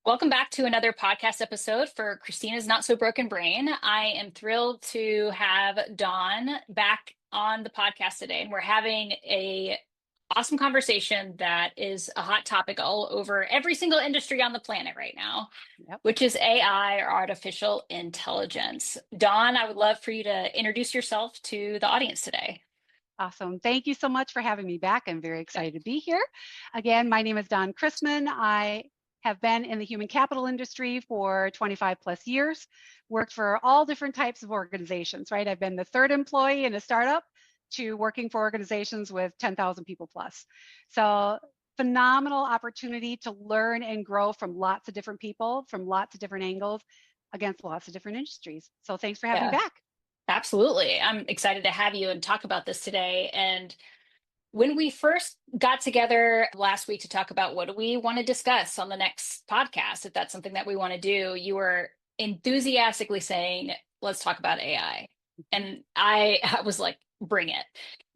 Welcome back to another podcast episode for Kristina's Not So Broken Brain. I am thrilled to have Dawn back on the podcast today, and we're having a awesome conversation that is a hot topic all over every single industry on the planet right now, Yep. which is AI or artificial intelligence. Dawn, I would love for you to introduce yourself to the audience today. Awesome. Thank you so much for having me back. I'm very excited to be here. Again, my name is Dawn Christman. I have been in the human capital industry for 25 plus years, worked for all different types of organizations, right? I've been the third employee in a startup to working for organizations with 10,000 people plus. So phenomenal opportunity to learn and grow from lots of different people, from lots of different angles, against lots of different industries. So thanks for having me Yeah. back. Absolutely. I'm excited to have you and talk about this today. And when we first got together last week to talk about what do we want to discuss on the next podcast, if that's something that we want to do, you were enthusiastically saying, let's talk about AI. And I was like, bring it.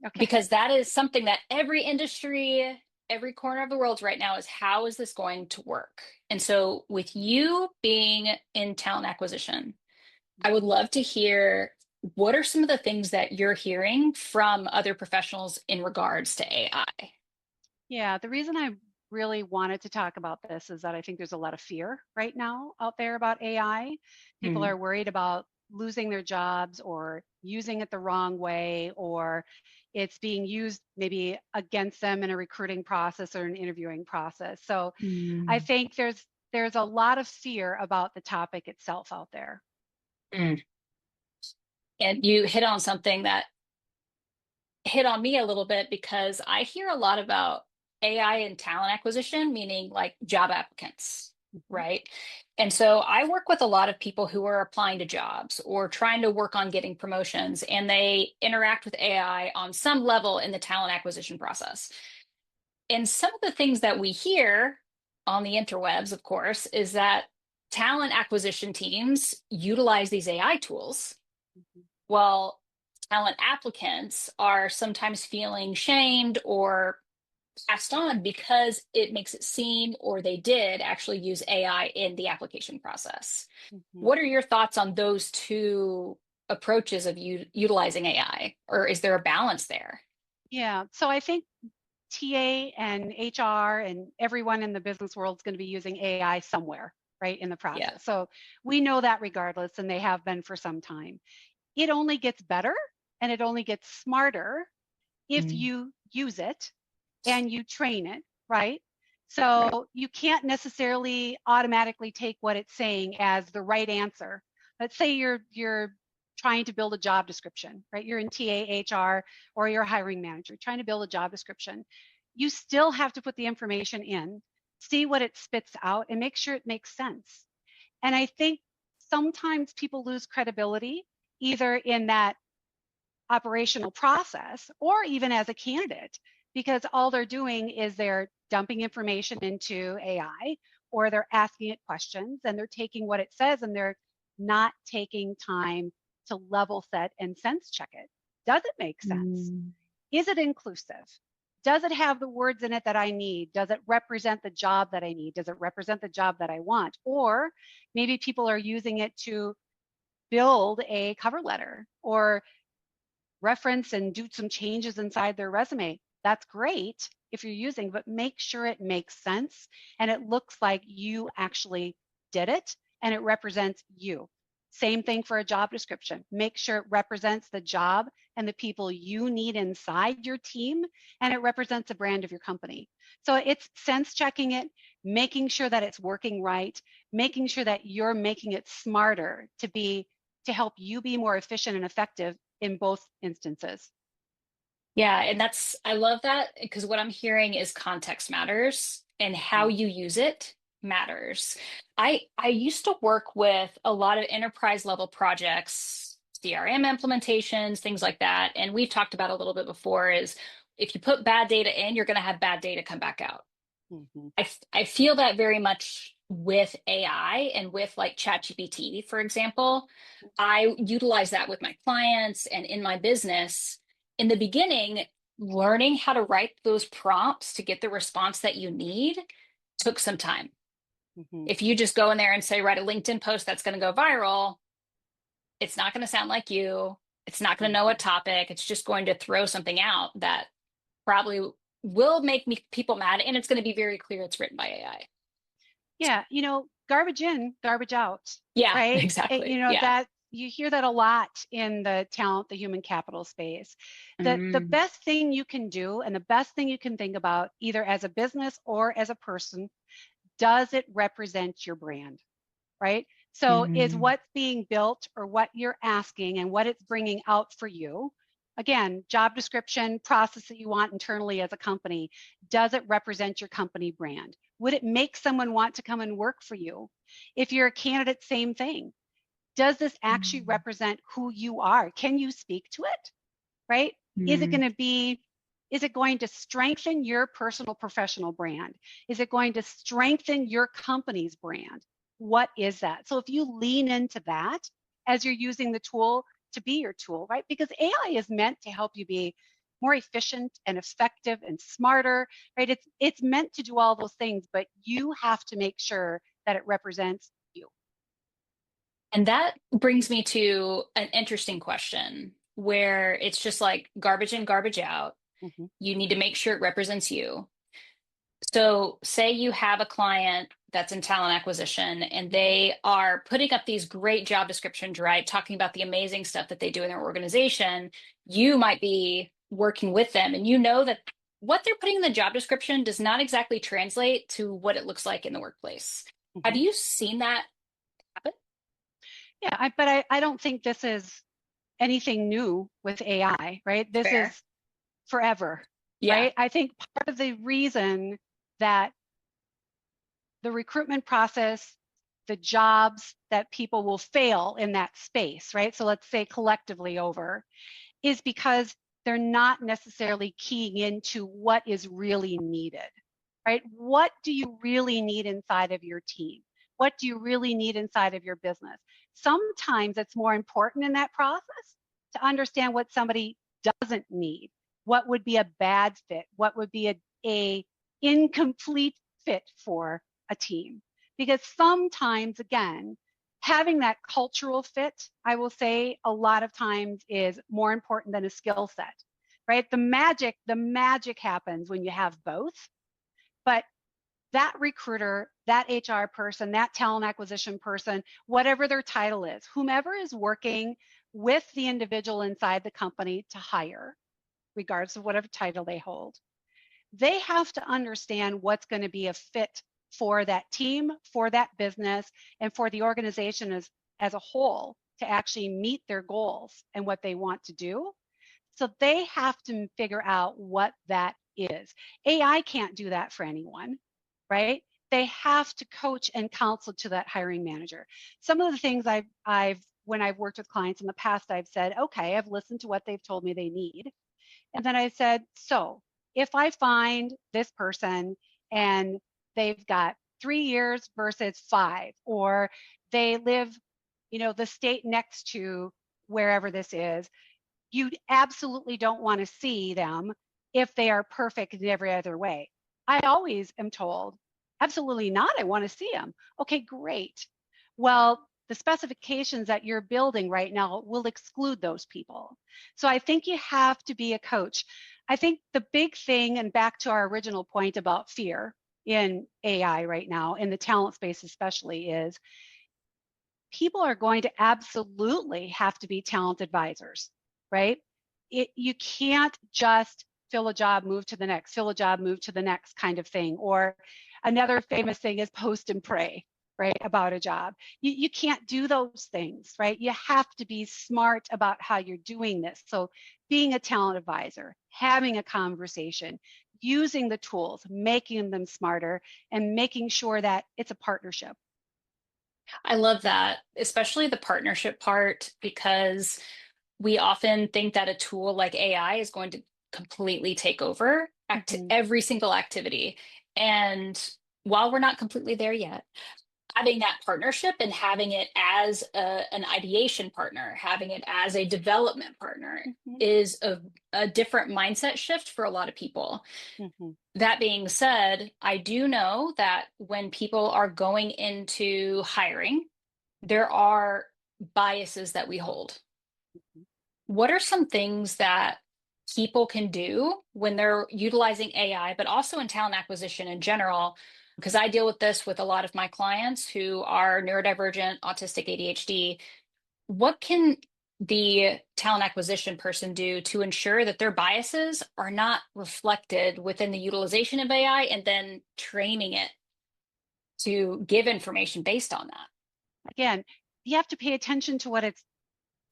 Okay. Because that is something that every industry, every corner of the world right now is how is this going to work? And so with you being in talent acquisition, I would love to hear what are some of the things that you're hearing from other professionals in regards to AI? Yeah, the reason I really wanted to talk about this is that I think there's a lot of fear right now out there about AI. People Mm, are worried about losing their jobs or using it the wrong way, or it's being used maybe against them in a recruiting process or an interviewing process. So I mm, think there's a lot of fear about the topic itself out there. mm. And you hit on something that hit on me a little bit because I hear a lot about AI and talent acquisition, meaning like job applicants, Mhm. right? And so I work with a lot of people who are applying to jobs or trying to work on getting promotions, and they interact with AI on some level in the talent acquisition process. And some of the things that we hear on the interwebs, of course, is that talent acquisition teams utilize these AI tools. Mhm. Well, talent applicants are sometimes feeling shamed or passed on because it makes it seem or they did actually use AI in the application process. Mhm. What are your thoughts on those two approaches of utilizing AI, or is there a balance there? Yeah, so I think TA and HR and everyone in the business world is going to be using AI somewhere, right, in the Yeah. process. So we know that regardless, and they have been for some time. It only gets better and it only gets smarter if Mm, you use it and you train it, right? right. So you can't necessarily automatically take what it's saying as the right answer. Let's say you're trying to build a job description, right? You're in TA, HR, or you're a hiring manager trying to build a job description. You still have to put the information in, see what it spits out, and make sure it makes sense. And I think sometimes people lose credibility either in that operational process or even as a candidate because all they're doing is they're dumping information into AI or they're asking it questions and they're taking what it says and they're not taking time to level set and sense check it. Does it make sense? Mm, Is it inclusive? Does it have the words in it that I need? Does it represent the job that I need? Does it represent the job that I want? Or maybe people are using it to build a cover letter or reference and do some changes inside their resume. That's great if you're using, but make sure it makes sense and it looks like you actually did it and it represents you. Same thing for a job description. Make sure it represents the job and the people you need inside your team and it represents the brand of your company. So it's sense checking it, making sure that it's working right, making sure that you're making it smarter to help you be more efficient and effective in both instances. yeah, and I love that because what I'm hearing is context matters and how Mhm. you use it matters. I used to work with a lot of enterprise level projects, CRM implementations, things like that. And we've talked about a little bit before is if you put bad data in, you're going to have bad data come back out. Mhm. I feel that very much with AI and with like ChatGPT, for example. I utilize that with my clients and in my business. In the beginning, learning how to write those prompts to get the response that you need took some time. Mm-hmm. If you just go in there and say, write a LinkedIn post that's going to go viral, it's not going to sound like you. It's not going to know a Mm-hmm. topic. It's just going to throw something out that probably will make people mad. And it's going to be very clear it's written by AI. Yeah, garbage in, garbage out, Yeah, right? exactly. Yeah. That you hear that a lot in the talent, the human capital space. That the Mm, best thing you can do and the best thing you can think about, either as a business or as a person, does it represent your brand, right? So is mm, what's being built or what you're asking and what it's bringing out for you, again, job description, process that you want internally as a company, does it represent your company brand? Would it make someone want to come and work for you? If you're a candidate, same thing. Does this actually mm, represent who you are? Can you speak to it, right? Is it mm. going to be, is it going to strengthen your personal professional brand? Is it going to strengthen your company's brand? What is that? So if you lean into that as you're using the tool to be your tool, right? Because AI is meant to help you be more efficient and effective and smarter, right? It's meant to do all those things, but you have to make sure that it represents you. And that brings me to an interesting question where it's just like garbage in, garbage out. Mm-hmm. You need to make sure it represents you. So, say you have a client that's in talent acquisition and they are putting up these great job descriptions, right? Talking about the amazing stuff that they do in their organization. You might be working with them and you know that what they're putting in the job description does not exactly translate to what it looks like in the workplace. Have Mm-hmm. you seen that happen? Yeah, but I don't think this is anything new with AI, right? This Fair. is forever, Yeah. right? I think part of the reason that the recruitment process, the jobs that people will fail in that space, right? So let's say collectively over, is because they're not necessarily keying into what is really needed, right? What do you really need inside of your team? What do you really need inside of your business? Sometimes it's more important in that process to understand what somebody doesn't need. What would be a bad fit? What would be a incomplete fit for a team? Because sometimes, again, having that cultural fit, I will say a lot of times is more important than a skill set, right? The magic happens when you have both. But that recruiter, that HR person, that talent acquisition person, whatever their title is, whomever is working with the individual inside the company to hire, regardless of whatever title they hold, they have to understand what's going to be a fit for that team, for that business, and for the organization as a whole to actually meet their goals and what they want to do. So they have to figure out what that is. AI can't do that for anyone, right? They have to coach and counsel to that hiring manager. Some of the things I've when I've worked with clients in the past, I've said, okay, I've listened to what they've told me they need. And then I said, so if I find this person and they've got 3 years versus 5, or they live, the state next to wherever this is, you absolutely don't want to see them if they are perfect in every other way. I always am told, absolutely not. I want to see them. Okay, great. Well, the specifications that you're building right now will exclude those people. So I think you have to be a coach. I think the big thing, and back to our original point about fear in AI right now, in the talent space especially, is people are going to absolutely have to be talent advisors, right? You can't just fill a job, move to the next, fill a job, move to the next kind of thing. Or another famous thing is post and pray, right, about a job. You can't do those things, right? You have to be smart about how you're doing this. So being a talent advisor, having a conversation, using the tools, making them smarter, and making sure that it's a partnership. I love that, especially the partnership part, because we often think that a tool like AI is going to completely take over Mhm. every single activity. And while we're not completely there yet, having that partnership and having it as an ideation partner, having it as a development partner Mhm. is a different mindset shift for a lot of people. Mhm. That being said, I do know that when people are going into hiring, there are biases that we hold. Mhm. What are some things that people can do when they're utilizing AI, but also in talent acquisition in general? Because I deal with this with a lot of my clients who are neurodivergent, autistic, ADHD. What can the talent acquisition person do to ensure that their biases are not reflected within the utilization of AI and then training it to give information based on that? Again, you have to pay attention to what it's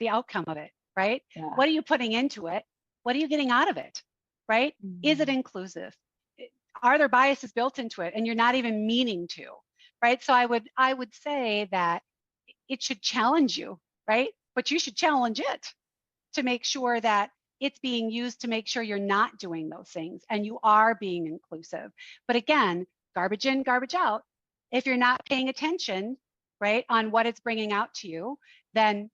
the outcome of it, right? Yeah. What are you putting into it? What are you getting out of it, right? Is it Mm. inclusive? Are there biases built into it and you're not even meaning to, right? So I would say that it should challenge you, right? But you should challenge it to make sure that it's being used to make sure you're not doing those things and you are being inclusive. But again, garbage in, garbage out. If you're not paying attention, right, on what it's bringing out to you, then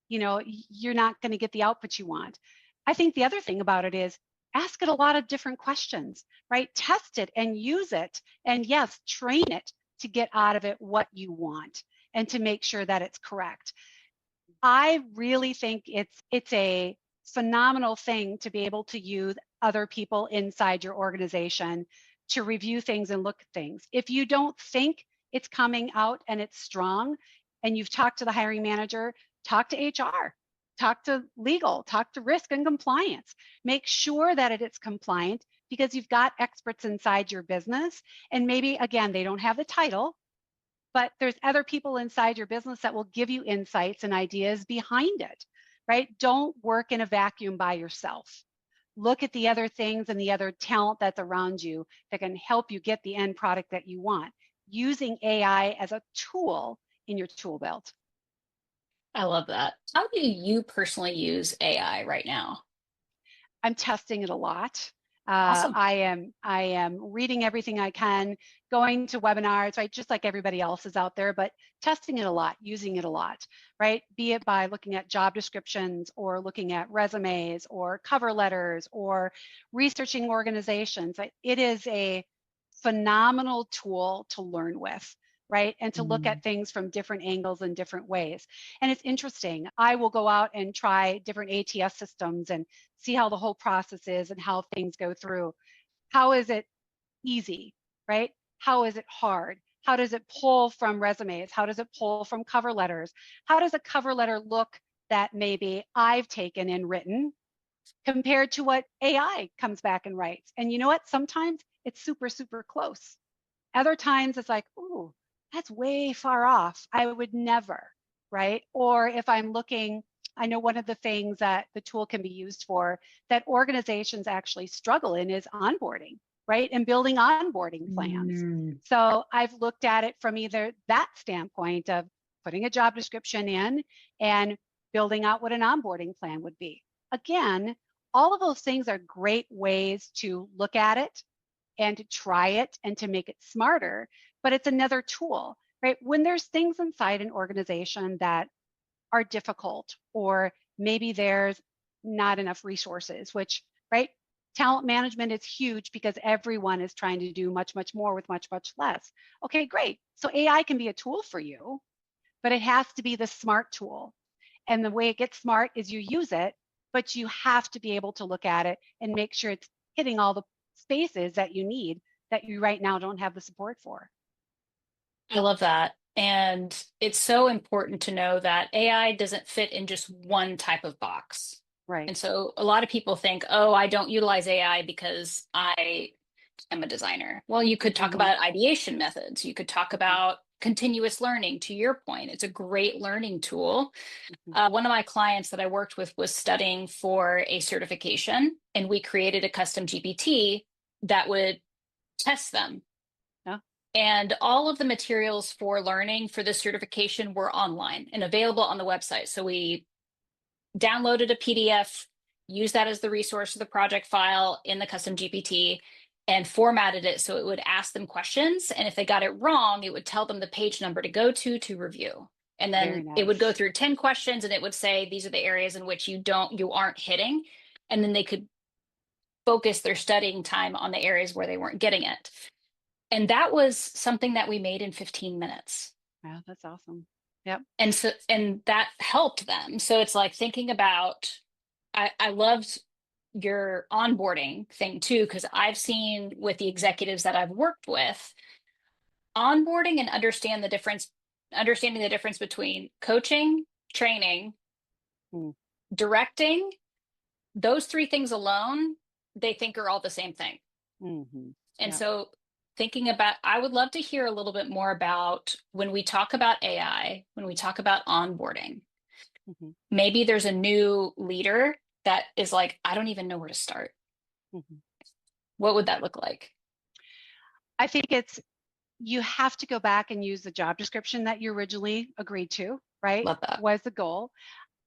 you're not going to get the output you want. I think the other thing about it is ask it a lot of different questions, right? Test it and use it. And yes, train it to get out of it what you want and to make sure that it's correct. I really think it's a phenomenal thing to be able to use other people inside your organization to review things and look at things. If you don't think it's coming out and it's strong, and you've talked to the hiring manager, talk to HR, talk to legal, talk to risk and compliance. Make sure that it's compliant because you've got experts inside your business. And maybe, again, they don't have the title, but there's other people inside your business that will give you insights and ideas behind it, right? Don't work in a vacuum by yourself. Look at the other things and the other talent that's around you that can help you get the end product that you want using AI as a tool in your tool belt. I love that. How do you personally use AI right now? I'm testing it a lot. Awesome. I am reading everything I can, going to webinars, right, just like everybody else is out there, but testing it a lot, using it a lot, right? Be it by looking at job descriptions or looking at resumes or cover letters or researching organizations. It is a phenomenal tool to learn with, right? And to look Mm. at things from different angles and different ways. And it's interesting. I will go out and try different ATS systems and see how the whole process is and how things go through. How is it easy, right? How is it hard? How does it pull from resumes? How does it pull from cover letters? How does a cover letter look that maybe I've taken and written compared to what AI comes back and writes? And you know what? Sometimes it's super, super close. Other times it's like, ooh, that's way far off. I would never, right? Or if I'm looking, I know one of the things that the tool can be used for that organizations actually struggle in is onboarding, right? And building onboarding plans. Mm. So I've looked at it from either that standpoint of putting a job description in and building out what an onboarding plan would be. Again, all of those things are great ways to look at it and to try it and to make it smarter, but it's another tool, right? When there's things inside an organization that are difficult, or maybe there's not enough resources, which, right? Talent management is huge because everyone is trying to do much, much more with much, much less. Okay, great. So AI can be a tool for you, but it has to be the smart tool. And the way it gets smart is you use it, but you have to be able to look at it and make sure it's hitting all the spaces that you need that you right now don't have the support for. I love that. And it's so important to know that AI doesn't fit in just one type of box. Right. And so a lot of people think, oh, I don't utilize AI because I am a designer. Well, you could talk Mm-hmm. about ideation methods. You could talk Mm-hmm. about continuous learning. To your point, it's a great learning tool. Mm-hmm. One of my clients that I worked with was studying for a certification, and we created a custom GPT that would test them. Yeah. And all of the materials for learning for this certification were online and available on the website. So we downloaded a PDF, used that as the resource of the project file in the custom GPT, and formatted it so it would ask them questions. And if they got it wrong, it would tell them the page number to go to review. And Very then it would go nice. through 10 questions and it would say, these are the areas in which you aren't hitting. And then they could focus their studying time on the areas where they weren't getting it. And that was something that we made in 15 minutes. Yeah, that's awesome. Yep. And that helped them. So it's like thinking about, I loved your onboarding thing too, because I've seen with the executives that I've worked with, onboarding and understanding the difference between coaching, training, Mm. directing, those three things alone, they think are all the same thing. Mm-hmm. And Yep. so thinking about, I would love to hear a little bit more about when we talk about AI, when we talk about onboarding, Mm-hmm. maybe there's a new leader that is like, I don't even know where to start. Mm-hmm. What would that look like? I think you have to go back and use the job description that you originally agreed to, right? Love that. Was the goal.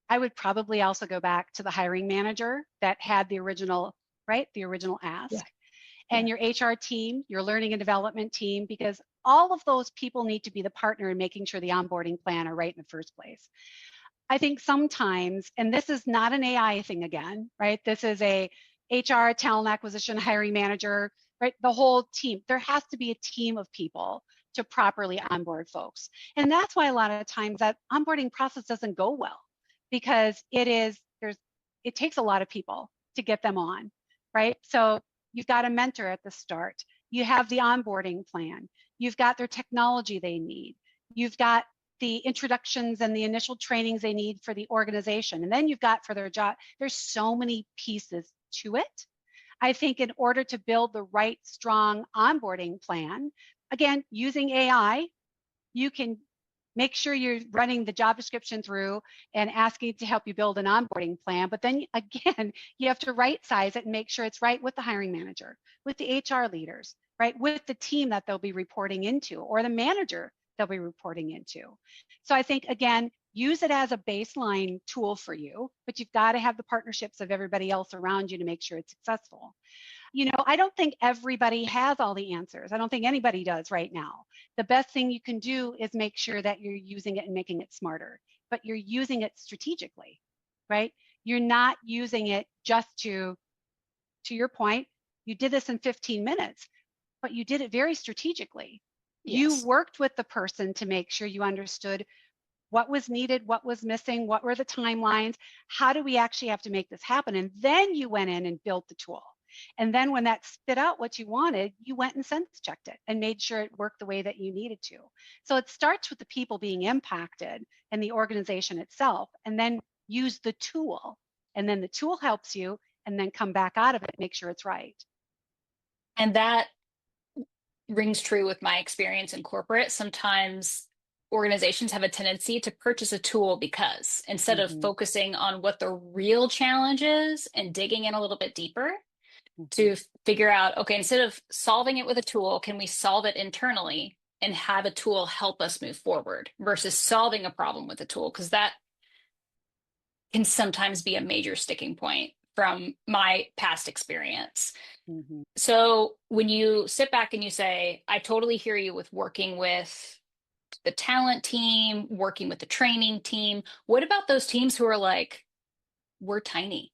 I would probably also go back to the hiring manager that had the original, right? The original Yeah. ask. Yeah. And your HR team, your learning and development team, because all of those people need to be the partner in making sure the onboarding plan are right in the first place. I think sometimes, and this is not an AI thing again, right? This is a HR, talent acquisition, hiring manager, right? The whole team. There has to be a team of people to properly onboard folks. And that's why a lot of times that onboarding process doesn't go well because it takes a lot of people to get them on, right? So you've got a mentor at the start. You have the onboarding plan. You've got their technology they need. You've got the introductions and the initial trainings they need for the organization. And then you've got for their job, there's so many pieces to it. I think in order to build the right, strong onboarding plan, again, using AI, you can make sure you're running the job description through and asking it to help you build an onboarding plan. But then again, you have to right size it and make sure it's right with the hiring manager, with the HR leaders, right, with the team that they'll be reporting into or the manager they'll be reporting into. So I think, again, use it as a baseline tool for you, but you've got to have the partnerships of everybody else around you to make sure it's successful. I don't think everybody has all the answers. I don't think anybody does right now. The best thing you can do is make sure that you're using it and making it smarter, but you're using it strategically, right? You're not using it just to your point, you did this in 15 minutes, but you did it very strategically. You Yes. worked with the person to make sure you understood what was needed, what was missing, what were the timelines, how do we actually have to make this happen? And then you went in and built the tool. And then when that spit out what you wanted, you went and sense checked it and made sure it worked the way that you needed to. So it starts with the people being impacted and the organization itself, and then use the tool. And then the tool helps you, and then come back out of it, make sure it's right. And that rings true with my experience in corporate. Sometimes organizations have a tendency to purchase a tool because instead of Mm-hmm, focusing on what the real challenge is and digging in a little bit deeper mm-hmm, to figure out, okay, instead of solving it with a tool, can we solve it internally and have a tool help us move forward versus solving a problem with a tool? Because that can sometimes be a major sticking point from my past experience. mm-hmm. So when you sit back and you say, I totally hear you with working with the talent team, working with the training team, what about those teams who are like, we're tiny,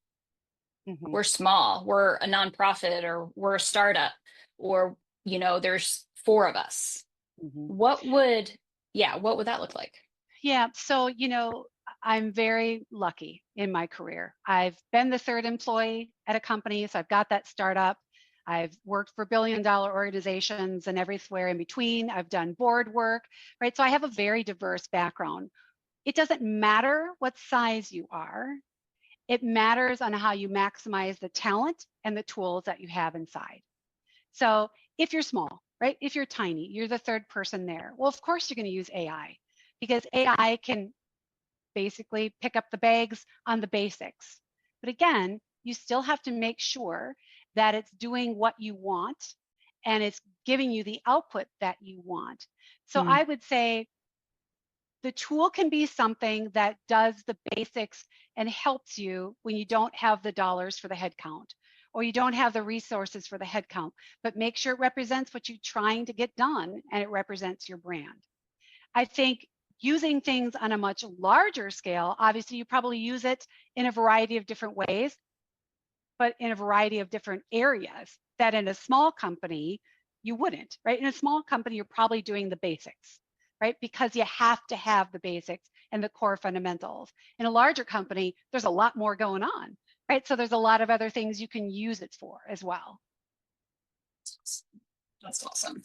Mm-hmm. we're small, we're a nonprofit, or we're a startup, or, there's four of us. Mm-hmm. What would, yeah, what would that look like? Yeah, so I'm very lucky in my career. I've been the third employee at a company, so I've got that startup. I've worked for billion-dollar organizations and everywhere in between. I've done board work, right? So I have a very diverse background. It doesn't matter what size you are. It matters on how you maximize the talent and the tools that you have inside. So if you're small, right? If you're tiny, you're the third person there. Well, of course you're going to use AI because AI can basically pick up the bags on the basics. But again, you still have to make sure that it's doing what you want and it's giving you the output that you want. So Hmm. I would say the tool can be something that does the basics and helps you when you don't have the dollars for the headcount. or you don't have the resources for the headcount, but make sure it represents what you're trying to get done and it represents your brand. I think using things on a much larger scale, obviously you probably use it in a variety of different ways, but in a variety of different areas that in a small company, you wouldn't, right? In a small company, you're probably doing the basics, right? Because you have to have the basics and the core fundamentals. In a larger company, there's a lot more going on, right? So there's a lot of other things you can use it for as well. That's awesome.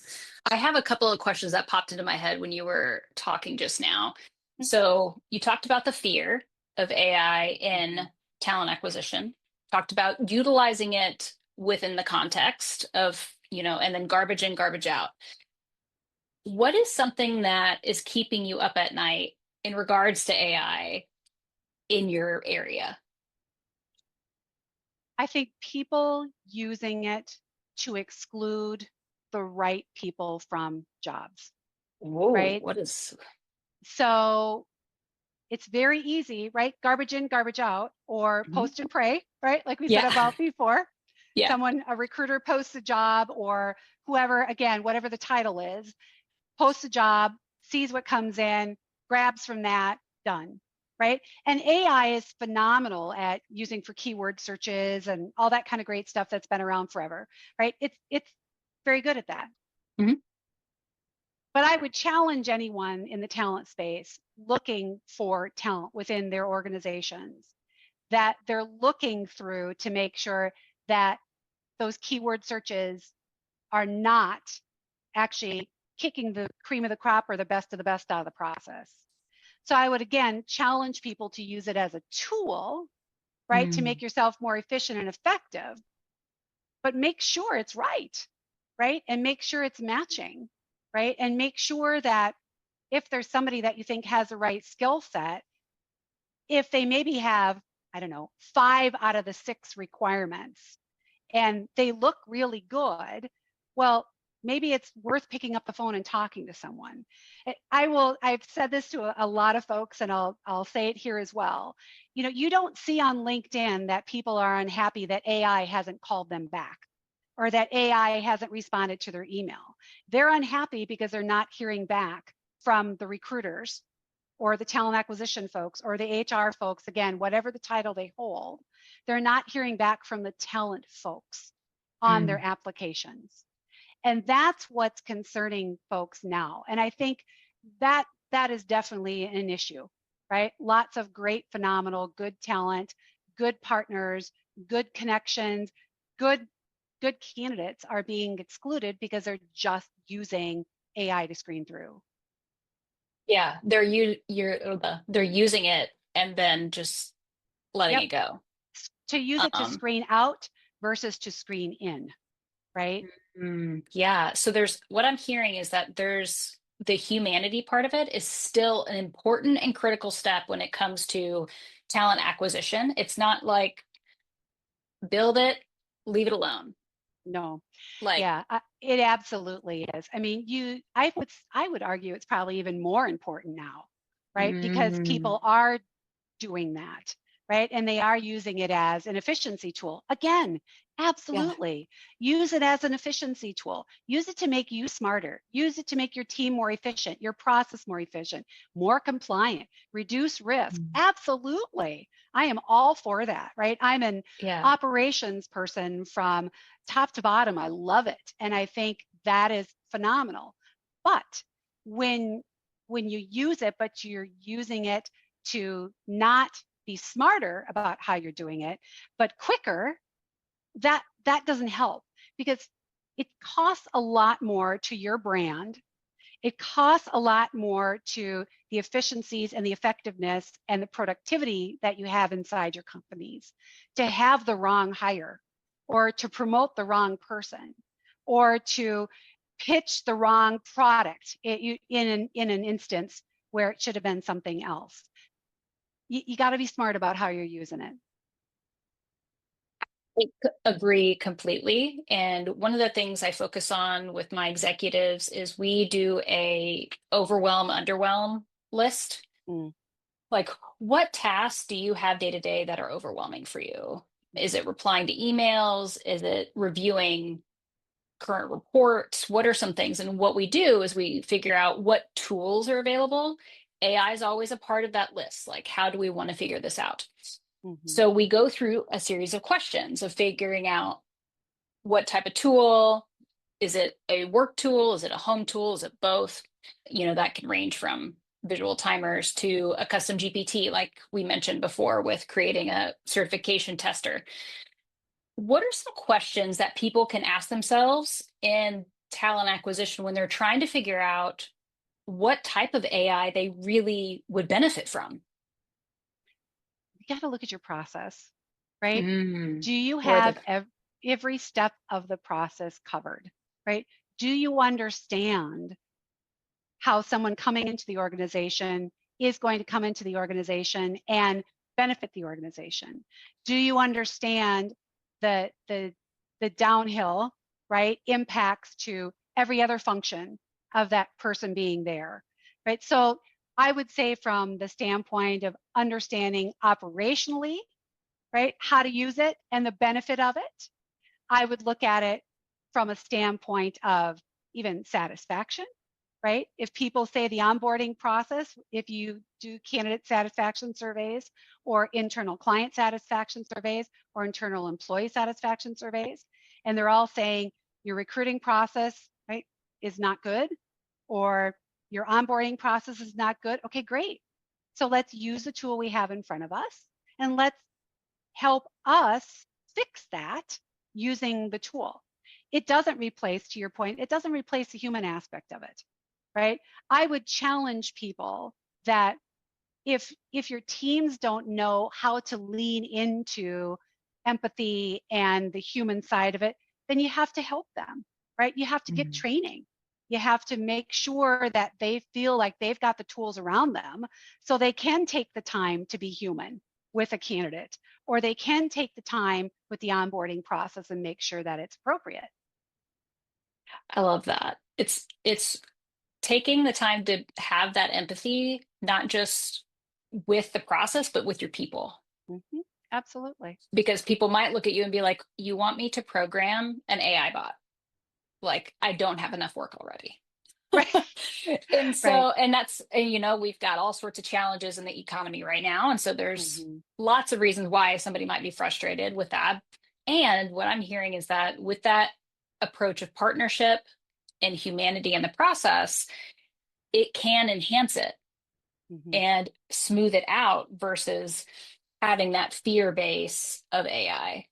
I have a couple of questions that popped into my head when you were talking just now. So you talked about the fear of AI in talent acquisition, talked about utilizing it within the context of, and then garbage in, garbage out. What is something that is keeping you up at night in regards to AI in your area? I think people using it to exclude the right people from jobs, Whoa, right? what is, So it's very easy, right? Garbage in, garbage out, or Mhm. post and pray, right? Like we said Yeah, about before. yeah. A recruiter posts a job, or whoever, again, whatever the title is, posts a job, sees what comes in, grabs from that, done, right? And AI is phenomenal at using for keyword searches and all that kind of great stuff that's been around forever, right? It's very good at that. Mhm. But I would challenge anyone in the talent space looking for talent within their organizations that they're looking through to make sure that those keyword searches are not actually kicking the cream of the crop or the best of the best out of the process. So I would again challenge people to use it as a tool, right, to make Mm. yourself more efficient and effective, but make sure it's right? And make sure it's matching, right? And make sure that if there's somebody that you think has the right skill set, if they maybe have, I don't know, 5 out of the 6 requirements and they look really good, well, maybe it's worth picking up the phone and talking to someone. I've said this to a lot of folks and I'll say it here as well. You don't see on LinkedIn that people are unhappy that AI hasn't called them back or that AI hasn't responded to their email. They're unhappy because they're not hearing back from the recruiters or the talent acquisition folks or the HR folks, again, whatever the title they hold, they're not hearing back from the talent folks on their Mm. applications. And that's what's concerning folks now. And I think that that is definitely an issue, right? Lots of great, phenomenal, good talent, good partners, good connections, good good candidates are being excluded because they're just using AI to screen through. Yeah, they're using it and then just letting Yep. it go. To use it to Um, screen out versus to screen in, right? yeah, so there's what I'm hearing is that there's the humanity part of it is still an important and critical step when it comes to talent acquisition. It's not like build it, leave it alone. No, Like, yeah, it absolutely is. I mean, I would argue it's probably even more important now, right? Because mm, people are doing that, right? And they are using it as an efficiency tool. Again, yeah. absolutely. Use it as an efficiency tool. Use it to make you smarter. Use it to make your team more efficient, your process more efficient, more compliant, reduce risk. Mm, Absolutely. I am all for that, right? I'm an yeah. operations person from top to bottom. I love it. And I think that is phenomenal. But when when you use it, but you're using it to not be smarter about how you're doing it, but quicker, that doesn't help because it costs a lot more to your brand. It costs a lot more to the efficiencies and the effectiveness and the productivity that you have inside your companies to have the wrong hire or to promote the wrong person or to pitch the wrong product in an instance where it should have been something else. You got to be smart about how you're using it. Agree completely. And one of the things I focus on with my executives is we do a overwhelm, underwhelm list. Mm. Like, what tasks do you have day to day that are overwhelming for you? Is it replying to emails? Is it reviewing current reports? What are some things? And what we do is we figure out what tools are available. AI is always a part of that list. Like, how do we want to figure this out? Mm-hmm. So we go through a series of questions of figuring out what type of tool. Is it a work tool? Is it a home tool? Is it both? That can range from visual timers to a custom GPT, like we mentioned before, with creating a certification tester. What are some questions that people can ask themselves in talent acquisition when they're trying to figure out what type of AI they really would benefit from? You got to look at your process, right? Mm, Do you where the have every step of the process covered, right? Do you understand how someone coming into the organization is going to come into the organization and benefit the organization? Do you understand the downhill, right, impacts to every other function of that person being there, right? So I would say from the standpoint of understanding operationally, right, how to use it and the benefit of it, I would look at it from a standpoint of even satisfaction, right? If people say the onboarding process, if you do candidate satisfaction surveys or internal client satisfaction surveys or internal employee satisfaction surveys, and they're all saying your recruiting process, right, is not good, or your onboarding process is not good, okay, great. So let's use the tool we have in front of us and let's help us fix that using the tool. It doesn't replace, to your point, it doesn't replace the human aspect of it, right? I would challenge people that if your teams don't know how to lean into empathy and the human side of it, then you have to help them, right? You have to get Mhm. training. You have to make sure that they feel like they've got the tools around them so they can take the time to be human with a candidate, or they can take the time with the onboarding process and make sure that it's appropriate. I love that. It's taking the time to have that empathy, not just with the process, but with your people. Mm-hmm. Absolutely. Because people might look at you and be like, you want me to program an AI bot? Like, I don't have enough work already. Right. And Right. so, and that's, and, we've got all sorts of challenges in the economy right now. And so there's Mm-hmm. lots of reasons why somebody might be frustrated with that. And what I'm hearing is that with that approach of partnership and humanity in the process, it can enhance it Mm-hmm. and smooth it out versus having that fear base of AI.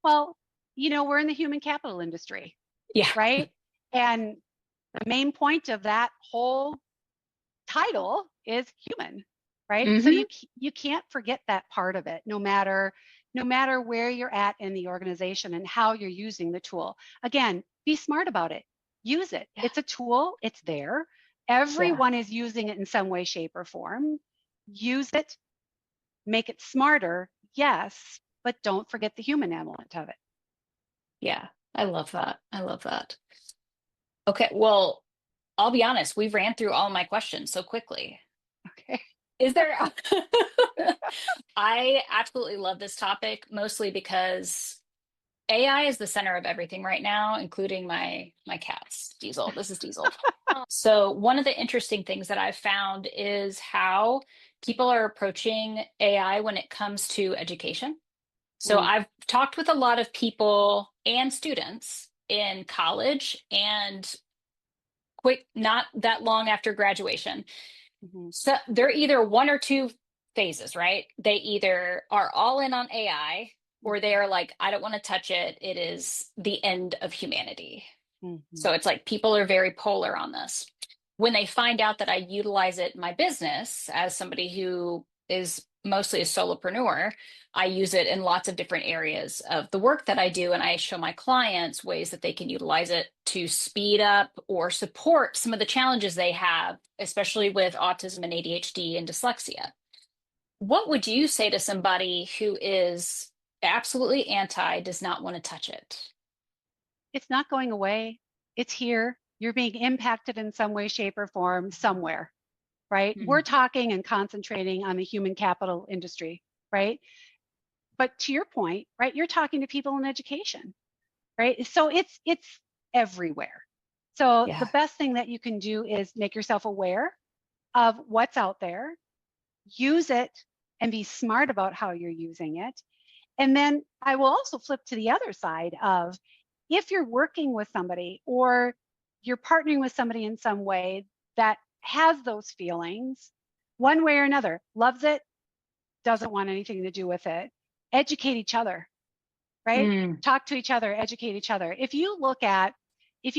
Well, we're in the human capital industry, Yeah. right? And the main point of that whole title is human, right? So Hmm. you can't forget that part of it, no matter where you're at in the organization and how you're using the tool. Again, be smart about it. Use it. Yeah. It's a tool. It's there. Yeah. Everyone is using it in some way, shape, or form. Use it. Make it smarter. Yes, but don't forget the human element of it. Yeah. I love that. I love that. Okay. Well, I'll be honest, we ran through all my questions so quickly. Okay. Is there, I absolutely love this topic, mostly because AI is the center of everything right now, including my cats. Diesel. This is Diesel. So one of the interesting things that I've found is how people are approaching AI when it comes to education. So Mm, I've talked with a lot of people and students in college and quick, not that long after graduation. mhm, So they're either one or two phases, right? They either are all in on AI or they mhm, are like, I don't want to touch it. It is the end of humanity. mhm. So it's like people are very polar on this. When they find out that I utilize it in my business as somebody who is mostly a solopreneur, I use it in lots of different areas of the work that I do. And I show my clients ways that they can utilize it to speed up or support some of the challenges they have, especially with autism and ADHD and dyslexia. What would you say to somebody who is absolutely anti, does not want to touch it? It's not going away. It's here. You're being impacted in some way, shape, or form somewhere, right? We're Mhm. talking and concentrating on the human capital industry, right? but to your point, right, you're talking to people in education, right? So it's everywhere. So the Yeah. best thing that you can do is make yourself aware of what's out there, use it, and be smart about how you're using it. And then I will also flip to the other side of, if you're working with somebody or you're partnering with somebody in some way that has those feelings, one way or another, loves it, doesn't want anything to do with it, educate each other, right? Mm. Talk to each other, educate each other. If you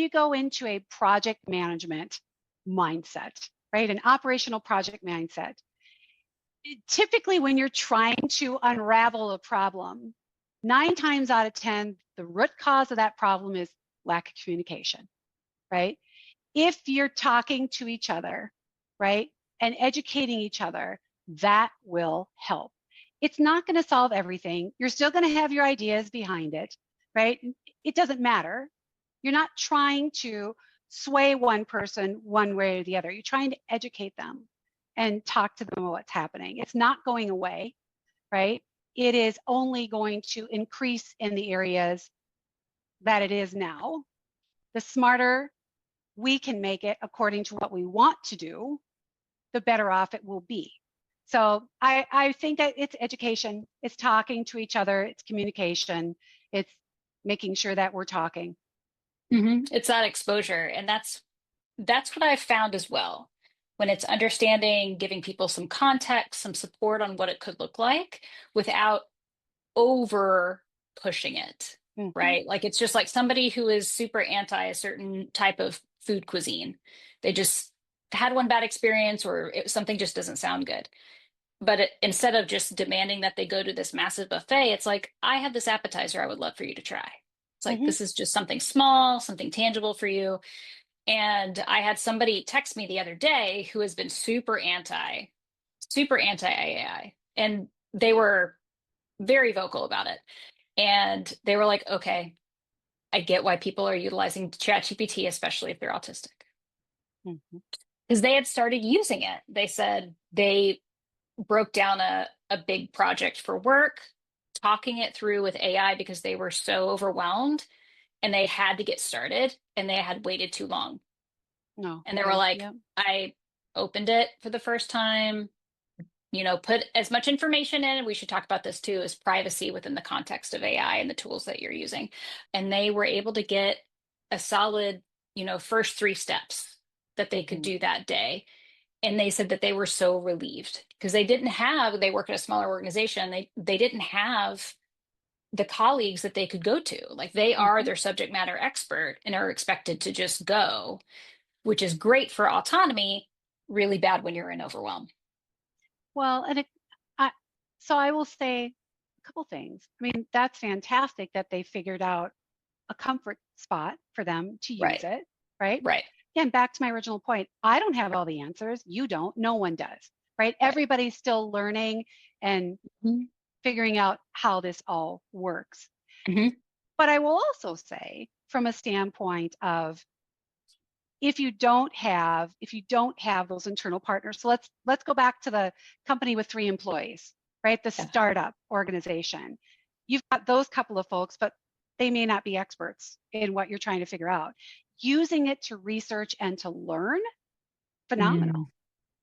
go into a project management mindset, right, an operational project mindset, typically when you're trying to unravel a problem, 9 times out of 10, the root cause of that problem is lack of communication, right? If you're talking to each other, right, and educating each other, that will help. It's not going to solve everything. You're still going to have your ideas behind it, right? It doesn't matter. You're not trying to sway one person one way or the other. You're trying to educate them and talk to them about what's happening. It's not going away, right? It is only going to increase in the areas that it is now. The smarter we can make it according to what we want to do, the better off it will be. So I think that it's education, it's talking to each other, it's communication, it's making sure that we're talking. It's that exposure. And that's what I've found as well. When it's understanding, giving people some context, some support on what it could look like without over pushing it, Mm-hmm. right? Like it's just like somebody who is super anti a certain type of food cuisine. They just had one bad experience or something just doesn't sound good. But instead of just demanding that they go to this massive buffet, it's like, I have this appetizer I would love for you to try. It's like, Mm-hmm. this is just something small, something tangible for you. And I had somebody text me the other day who has been super anti AI. And they were very vocal about it. And they were like, okay, I get why people are utilizing ChatGPT, especially if they're autistic. Mm-hmm. Because they had started using it. They said they broke down a big project for work, talking it through with AI because they were so overwhelmed and they had to get started and they had waited too long. No, And they were right. like, Yep. I opened it for the first time, put as much information in. We should talk about this too, is privacy within the context of AI and the tools that you're using. And they were able to get a solid, first three steps that they could Mm-hmm. do that day. And they said that they were so relieved because they work at a smaller organization. They didn't have the colleagues that they could go to. Like they are Mm-hmm. their subject matter expert and are expected to just go, which is great for autonomy, really bad when you're in overwhelm. Well, I, so I will say a couple things. I mean, that's fantastic that they figured out a comfort spot for them to use Right. it, right? Right. Again, back to my original point, I don't have all the answers. You don't. No one does, right? Right. Everybody's still learning and Mhm. figuring out how this all works. Mhm. But I will also say, from a standpoint of, if you don't have those internal partners, so let's go back to the company with 3 employees, right? The Yeah. startup organization. You've got those couple of folks, but they may not be experts in what you're trying to figure out. Using it to research and to learn, phenomenal, Mm.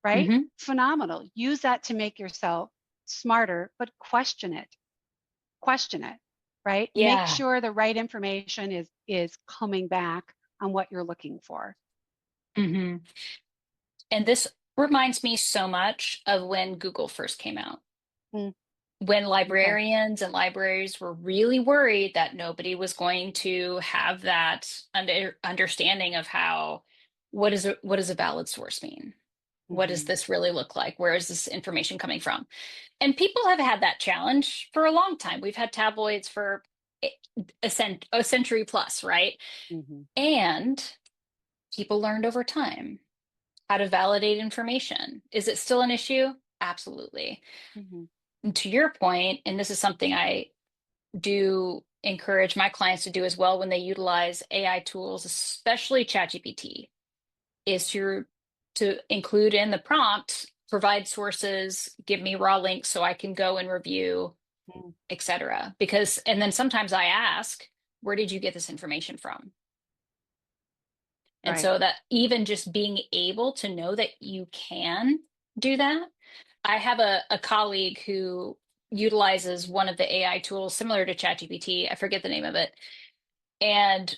right? Mhm. Phenomenal. Use that to make yourself smarter, but question it, right? Make Yeah. sure the right information is coming back on what you're looking for. Mhm. And this reminds me so much of when Google first came out. Mm, When okay. librarians and libraries were really worried that nobody was going to have that understanding of what does a valid source mean? What does Mm-hmm. this really look like? Where is this information coming from? And people have had that challenge for a long time. We've had tabloids for a century plus, right? Mm-hmm. And people learned over time how to validate information. Is it still an issue? Absolutely. Mm-hmm. And to your point, and this is something I do encourage my clients to do as well when they utilize AI tools, especially ChatGPT, is to include in the prompt, provide sources, give me raw links so I can go and review etc. Because, and then sometimes I ask, where did you get this information from? And Right. so that even just being able to know that you can do that. I have a colleague who utilizes one of the AI tools similar to ChatGPT. I forget the name of it. And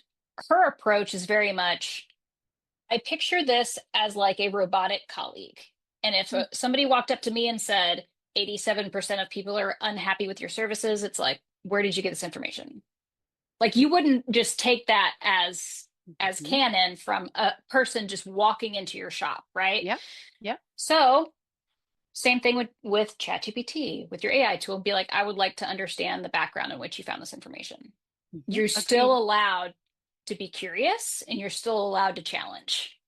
her approach is very much, I picture this as like a robotic colleague. And if somebody walked up to me and said, 87% of people are unhappy with your services, it's like, where did you get this information? Like you wouldn't just take that as Mhm. canon from a person just walking into your shop, right? Yep. Yep. So same thing with ChatGPT, with your AI tool, be like, I would like to understand the background in which you found this information. You're Agreed. still allowed to be curious and you're still allowed to challenge.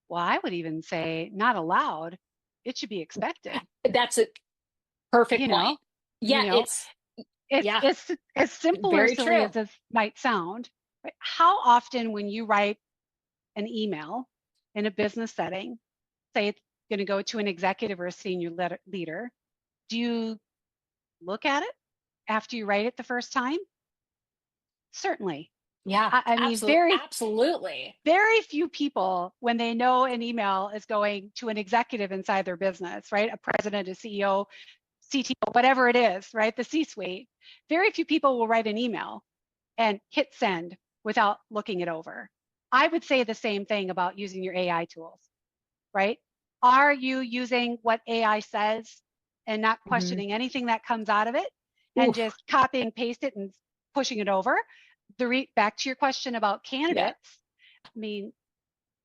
Well, I would even say not allowed. It should be expected. That's a perfect You point. know, Yeah, you know, it's it's yeah, it's as simple or very silly true. as this might sound. Right? How often when you write an email in a business setting, say it's going to go to an executive or a senior leader, do you look at it after you write it the first time? Certainly. Yeah, I mean, absolutely. very few people, when they know an email is going to an executive inside their business, right? A president, a CEO, CTO, whatever it is, right? The C-suite. Very few people will write an email and hit send without looking it over. I would say the same thing about using your AI tools, right? Are you using what AI says and not Mhm. questioning anything that comes out of it and Oof, just copying, paste it and pushing it over? Back to your question about yeah, candidates, I mean,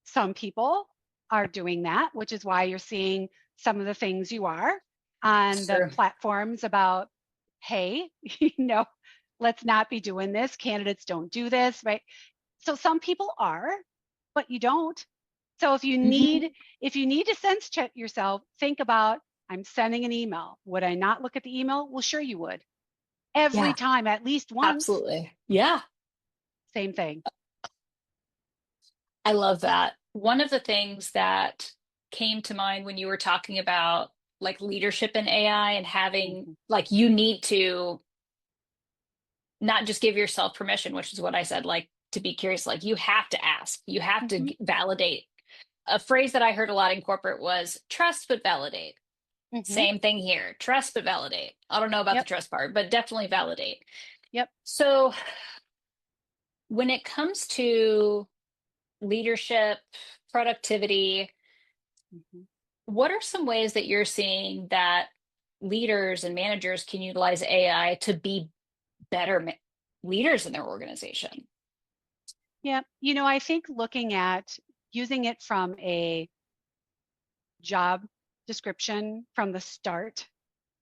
some people are doing that, which is why you're seeing some of the things you are on it's the true. platforms about, hey, let's not be doing this. Candidates don't do this, right? So some people are, but you don't. So Mhm. if you need to sense check yourself, think about, I'm sending an email. Would I not look at the email? Well, sure you would. Every Yeah, time, at least once. absolutely. Yeah, Same thing. I love that. One of the things that came to mind when you were talking about like leadership in AI and having Mhm. like you need to not just give yourself permission, which is what I said, like to be curious, like you have to ask, you have to Mhm. validate. A phrase that I heard a lot in corporate was trust but validate. Mhm. Same thing here, trust but validate. I don't know about the Yep. trust part, but definitely validate. Yep. So when it comes to leadership, productivity, Mhm. what are some ways that you're seeing that leaders and managers can utilize AI to be better leaders in their organization? Yeah, I think looking at using it from a job description from the start,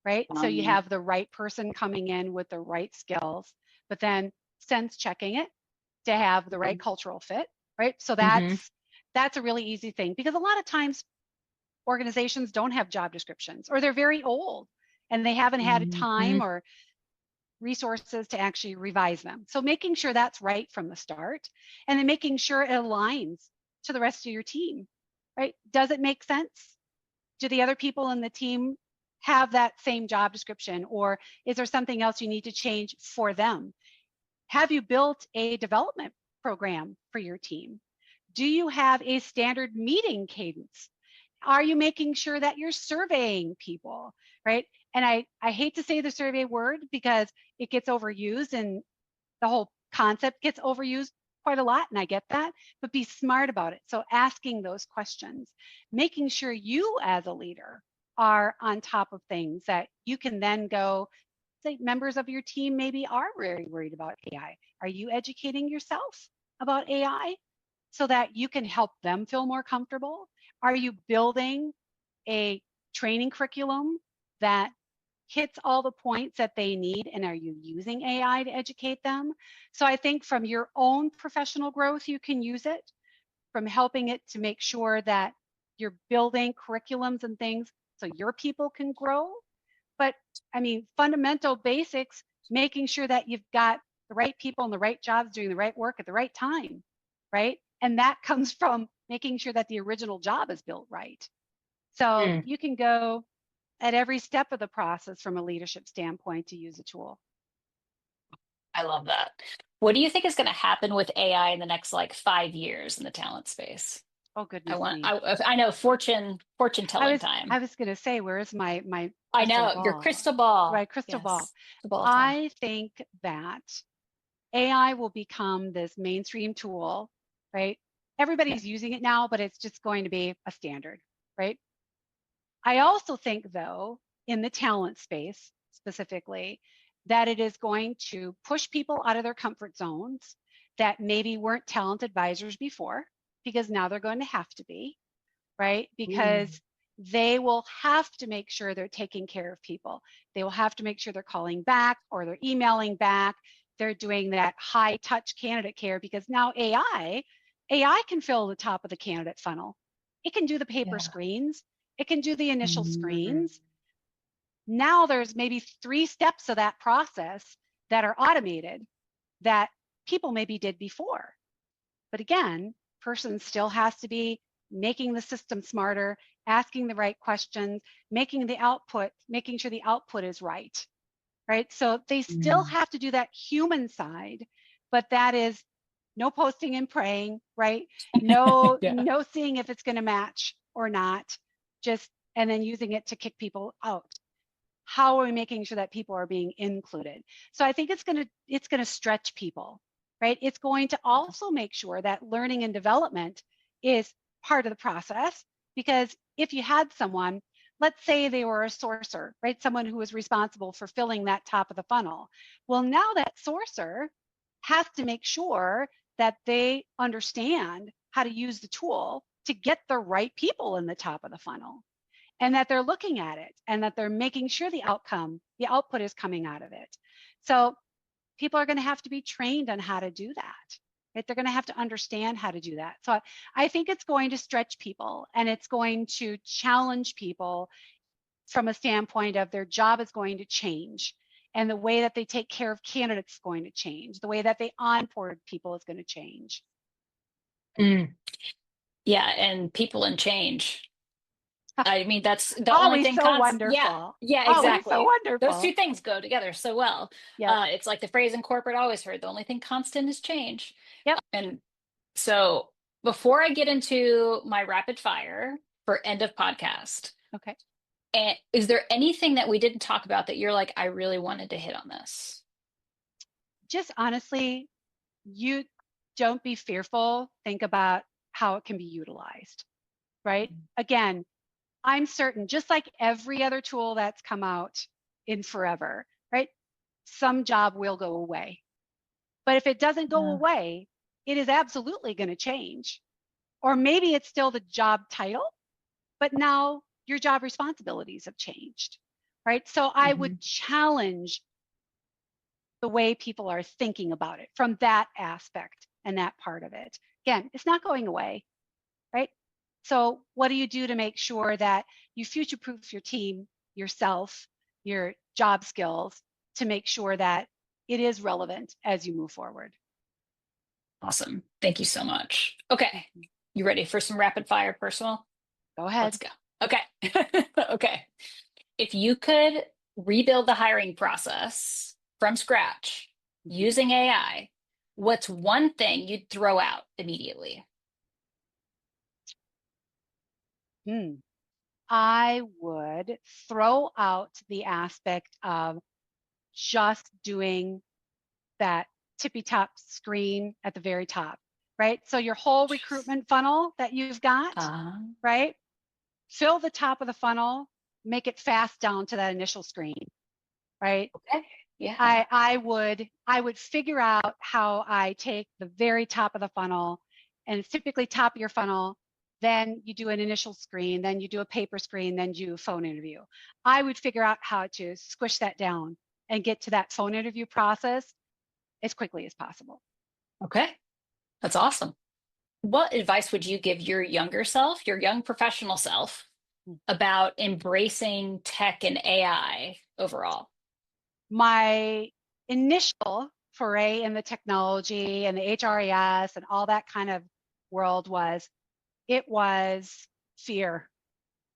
right? So you Um, have the right person coming in with the right skills, but then sense checking it to have the right cultural fit, right? So hmm that's a really easy thing because a lot of times organizations don't have job descriptions or they're very old and they haven't had hmm time or resources to actually revise them. So making sure that's right from the start and then making sure it aligns to the rest of your team, right? Does it make sense? Do the other people in the team have that same job description or is there something else you need to change for them? Have you built a development program for your team? Do you have a standard meeting cadence? Are you making sure that you're surveying people, right? And I hate to say the survey word because it gets overused and the whole concept gets overused quite a lot, and I get that, but be smart about it. So asking those questions, making sure you as a leader are on top of things that you can then go, say members of your team maybe are very worried about AI. Are you educating yourself about AI so that you can help them feel more comfortable? Are you building a training curriculum that hits all the points that they need and are you using AI to educate them? So I think from your own professional growth, you can use it, from helping it to make sure that you're building curriculums and things so your people can grow. But I mean, fundamental basics, making sure that you've got the right people in the right jobs doing the right work at the right time, right? And that comes from making sure that the original job is built right. So Mm. you can go at every step of the process from a leadership standpoint to use a tool. I love that. What do you think is going to happen with AI in the next like 5 years in the talent space? Oh, goodness me. I know fortune I telling was time. I was going to say, where's my I crystal know your ball? crystal ball. Right, crystal ball. Yes, crystal ball time. I think that AI will become this mainstream tool, right? Yeah. Everybody's using it now, but it's just going to be a standard, right? I also think, though, in the talent space specifically, that it is going to push people out of their comfort zones that maybe weren't talent advisors before, because now they're going to have to be, right? Ooh. Because they will have to make sure they're taking care of people. They will have to make sure they're calling back or they're emailing back. They're doing that high touch candidate care, because now AI can fill the top of the candidate funnel. It can do the paper Yeah. screens. It can do the initial Mm. screens. Now there's maybe 3 steps of that process that are automated that people maybe did before. But again, person still has to be making the system smarter, asking the right questions, making sure the output is right, right? So they still Mm. have to do that human side, but that is no posting and praying, right? No, Yeah. no seeing if it's going to match or not, just and then using it to kick people out. How are we making sure that people are being included? So I think it's going to stretch people, right? It's going to also make sure that learning and development is part of the process, because if you had someone, let's say they were a sourcer, right? Someone who was responsible for filling that top of the funnel. Well, now that sourcer has to make sure that they understand how to use the tool to get the right people in the top of the funnel, and that they're looking at it and that they're making sure the output is coming out of it. So people are going to have to be trained on how to do that. Right? They're going to have to understand how to do that. So I think it's going to stretch people, and it's going to challenge people from a standpoint of their job is going to change, and the way that they take care of candidates is going to change. The way that they onboard people is going to change. Mm. Yeah, and people and change. I mean, that's the only Always thing so constant. Yeah, wonderful. yeah, Always so exactly. Those two wonderful. things go together so well. Yep. It's like the phrase in corporate I always heard, the only thing constant is change. Yep. And so before I get into my rapid fire for end of podcast, Okay. and is there anything that we didn't talk about that you're like, I really wanted to hit on this? Just honestly, you don't be fearful. Think about how it can be utilized, right? Again, I'm certain, just like every other tool that's come out in forever, right? Some job will go away. But if it doesn't go Yeah. away, it is absolutely going to change. Or maybe it's still the job title, but now your job responsibilities have changed, right? So I would Mhm. challenge the way people are thinking about it from that aspect and that part of it. Again, it's not going away, right? So what do you do to make sure that you future-proof your team, yourself, your job skills, to make sure that it is relevant as you move forward? Awesome. Thank you so much. Okay. You ready for some rapid fire personal? Go Let's ahead. go. Okay. Okay. If you could rebuild the hiring process from scratch Mhm. using AI, what's one thing you'd throw out immediately? Hmm. I would throw out the aspect of just doing that tippy top screen at the very top, right? So your whole Jeez. recruitment funnel that you've got, right? Fill the top of the funnel, make it fast down to that initial screen, right? Okay. Yeah. I would figure out how I take the very top of the funnel, and it's typically top of your funnel. Then you do an initial screen, then you do a paper screen, then you do a phone interview. I would figure out how to squish that down and get to that phone interview process as quickly as possible. Okay. That's awesome. What advice would you give your younger self, your young professional self, about embracing tech and AI overall? My initial foray in the technology and the HRIS and all that kind of world was, it was fear.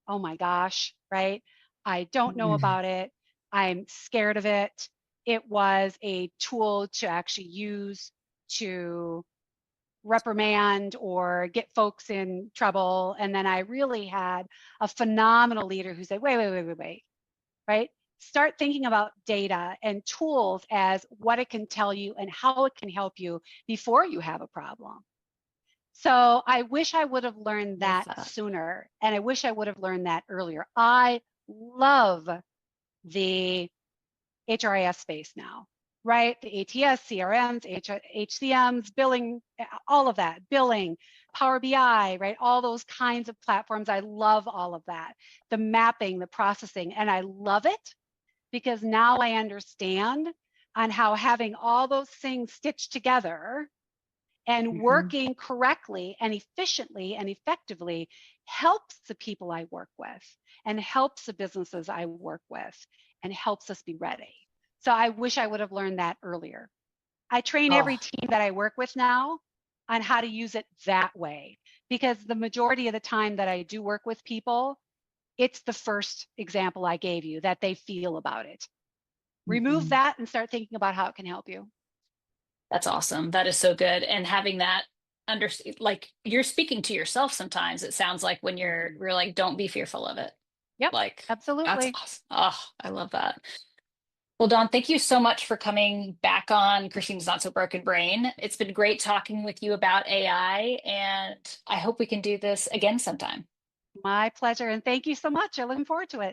Oh my gosh, right? I don't know Mm. about it. I'm scared of it. It was a tool to actually use to reprimand or get folks in trouble. And then I really had a phenomenal leader who said, wait, right? Start thinking about data and tools as what it can tell you and how it can help you before you have a problem. So I wish I would have learned Love that that. sooner. And I wish I would have learned that earlier. I love the HRIS space now, right? The ATS, CRMs, HCMs, billing, all of that, billing, Power BI, right? All those kinds of platforms. I love all of that. The mapping, the processing, and I love it because now I understand on how having all those things stitched together and Mhm. working correctly and efficiently and effectively helps the people I work with and helps the businesses I work with and helps us be ready. So I wish I would have learned that earlier. I train every Oh, team that I work with now on how to use it that way because the majority of the time that I do work with people, it's the first example I gave you that they feel about it. Remove mhm. that and start thinking about how it can help you. That's awesome. That is so good. And having that under like you're speaking to yourself sometimes, it sounds like when you're like, don't be fearful of it. Yep, Like that's absolutely. awesome. Oh, I love that. Well, Dawn, thank you so much for coming back on Christine's Not So Broken Brain. It's been great talking with you about AI, and I hope we can do this again sometime. My pleasure. And thank you so much. I'm looking forward to it.